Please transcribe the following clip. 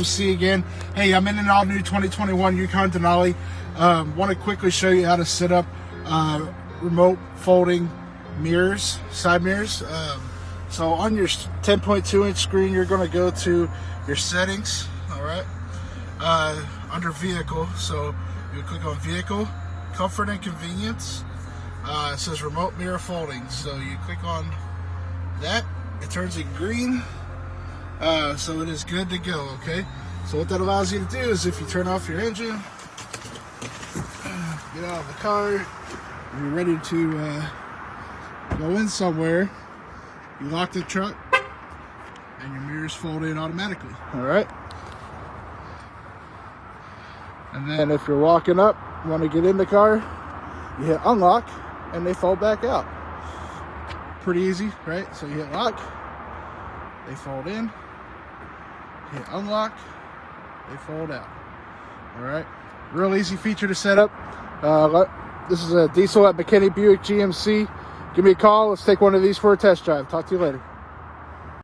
GMC again. Hey, I'm in an all new 2021 Yukon Denali. Want to quickly show you how to set up remote folding mirrors, side mirrors. So on your 10.2 inch screen, you're going to go to your settings, all right, under vehicle. So you click on vehicle, comfort and convenience. It says remote mirror folding. So you click on that, it turns it green. So it is good to go, okay? So what that allows you to do is if you turn off your engine, get out of the car, and you're ready to go in somewhere, you lock the truck, and your mirrors fold in automatically, all right? And then if you're walking up, you want to get in the car, you hit unlock, and they fold back out. Pretty easy, right? So you hit lock, they fold in, hit unlock, they fold out. All right, real easy feature to set up. This is a diesel at McKinney Buick GMC. Give me a call. Let's take one of these for a test drive. Talk to you later.